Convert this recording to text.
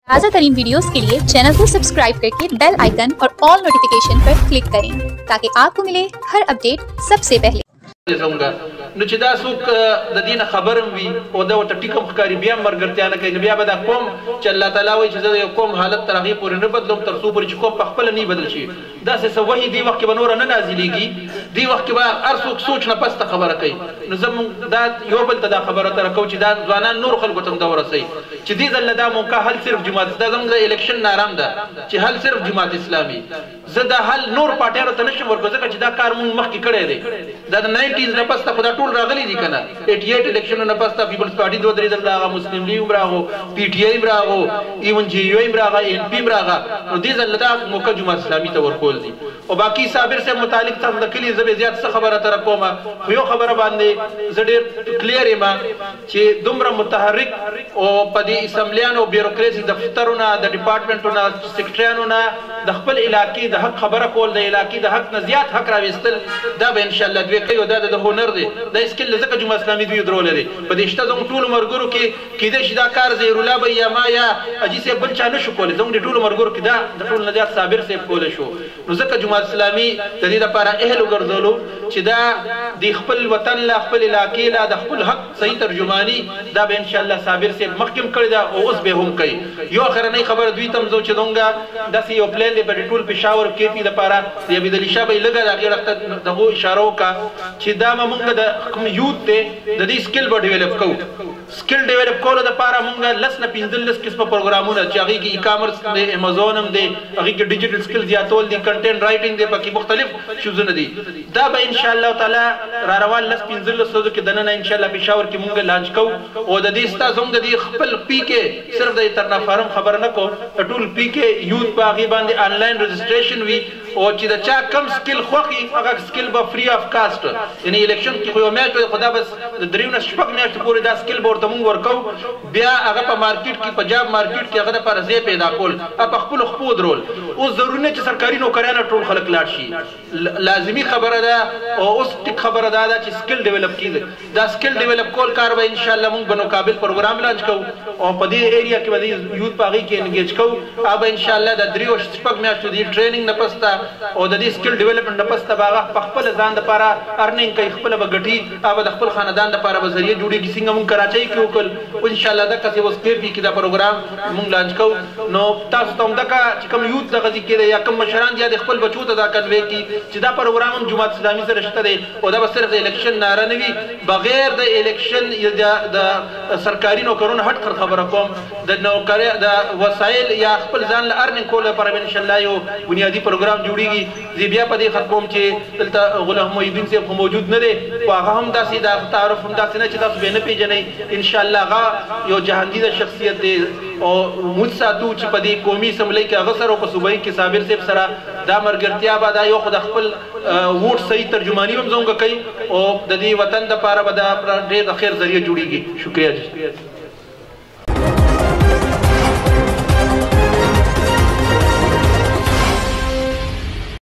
ताज़ा तरीन वीडियोस के लिए चैनल को सब्सक्राइब करके बेल आइकन और ऑल नोटिफिकेशन पर क्लिक करें ताकि आपको मिले हर अपडेट सबसे पहले। نو چې دا څوک د دین خبرم وي او دا ورته ټیکم ښکاري بیا مرګرتیا نه کوي نو بیا به دا قوم چې الله تعالی وایي چې زه د یو قوم حالت تر هغې پورې نه بدلوم تر څو پورې چې قوم په خپله نه بدل شي داسې څه وحي دې وخت کې به نوره نه نازلېږي دې وخت کې به هر څوک سوچ نه پسته خبره کوي نو زموږ دا یو بل ته دا خبره ته راکوو چې دا ځوانان نور خلکو ته هم دا ورسوي چې دې ځل دا موقع حل صرف جماعت دا زموږ د الیکشن نارام ده چې حل صرف جماعت اسلامي زه دا حل نور پارټیانو ته نشم ورکوو ځکه چې دا کار مونږ مخکې کړی دی دا د 90s نه پسته خو دا ټول راغلي دي که نه 88 الیکشنونو نه پسته پیپلز پارټي 2 درې ځله راغله مسلم لیګ هم راغو پی ټي آی هم راغو ایون جی یو هم راغه ان پی هم راغه نو دې ځل دا موقع جماعت اسلامي ته ورکول دي او باقي صابر صاحب متعلق تاسو د کلي زه به زیات څه خبره تر کومه خو یو خبره باندې زه ډېر کلیر یم چې دومره متحرک او په دې اسمبلیانو بیوروکراسي دفترونه د ډپارټمنټونو سیکرټریانو نه د خپل علاقې د حق خبره کول د علاقې د حق نه زیات حق راویستل دا به انشاءالله دوی کوي او دا د هنر دی دا سکل ځکه جماعت اسلامي دوی درول دی په دې شته زموږ ټولو ملګرو کې کیدای شي دا کار زهیرالله به یا ما یا اجي صاحب بل چا نشو کولی زموږ د ټولو ملګرو کې دا د ټولو نه زیات صابر صاحب کولی شو نو ځکه جماعت اسلامي د دې لپاره اهل وګرځولو چې دا د خپل وطن له خپل علاقې له د خپل حق صحیح ترجماني دا به انشاءالله صابر صاحب مخکې کړی دا او اوس به هم کوي یو اخرنۍ خبره دوی ته هم زه چې دونګه داسې یو پلان دی په ټول پېښور کې پي لپاره د عبیدعلي شاه به یې لږه د هغې وخته دغو اشاره وکړه چې دا به مونږ د کوم یوت دی د دې سکل به ډیولپ کوو سکل ډیولپ کولو دپاره مونږ 10 نه 15 قسمه پروګرامونه چې هغې کې ای کامرس دی امازون هم دی هغې کې ډیجیټل سکل زیاتول دي کنټینټ رایټنګ دی پکې مختلف شوزونه دي دا به انشاءالله تعالی را روان 10 15 ورځو کې دننه انشاءالله پېښور کې مونږ لانچ کوو او د دې ستاسو هم د دې خپل پی کې صرف د ترنا فارم خبره نه کوو ټول پی کې یوت په هغې باندې آنلاین رجسټریشن وي او چې د چا کم سکل خوښي هغه سکل به فری آف کاسټ یعنې الیکشن کې خو یو میاشت وي خو دا بس د 3 نه 6 میاشتې پورې دا سکل به ورته مونږ ورکوو بیا هغه په مارکیټ کې په جاب مارکیټ کې هغه دپاره ځای پیدا کول په خپلو خپو درول اوس ضروري نه چې سرکاري نوکریانه ټول خلک لاړ شي لازمي خبره ده او اوس ټیک خبره دا ده چې سکل ډیولپ کېږي دا سکل ډیولپ کول کار به انشاءالله مونږ بنو قابل پروګرام لانچ کوو او په دې ایریا کې به د یوت په هغې کې انګیج کوو هغه به انشاءالله د 3 او 6 میاشتو د ټریننګ نه پسته او د دې سکل ډیولپمنټ نه پسته به هغه په خپله ځان دپاره ارننګ کوي خپله به ګټي هغه به د خپل خاندان دپاره به ذریعه جوړېږي څنګه مونږ کراچۍ کې وکړل او انشاءالله دقسې اوس KP کې دا پروګرام مونږ لانچ کوو نو تاسو ته هم دغه چې کوم یوت دغه ځای کې دی یا کوم مشران دي د خپل بچو ته دا کنوی کړي چې دا پروګرام هم جماعت اسلامي سره شته دی او دا به صرف د الیکشن ناره نه وي بغیر د الیکشن د سرکاري نوکرونو هټ خبره کوم د نوکري د وسایل یا خپل ځان له ارننګ کولو لپاره به انشاءالله یو بنیادي پروګرام جوړېږي زه بیا په دې خط کوم چې دلته غلام محیدین صاحب خو موجود نه دی خو هغه هم داسې د تعارف هم داسې نه چې تاسو به نه پېژنئ انشاءالله هغه یو جهاندیده شخصیت دی او موږ ساتو چې په دې قومي اسمبلۍ کې هغه سره او په صوبایي کې صابر صاحب سره دا ملګرتیا به دا یو خو د خپل ووټ صحیح ترجماني هم زموږ کوي او د دې وطن دپاره به دا ډېر د خیر ذریعه جوړېږي شکریه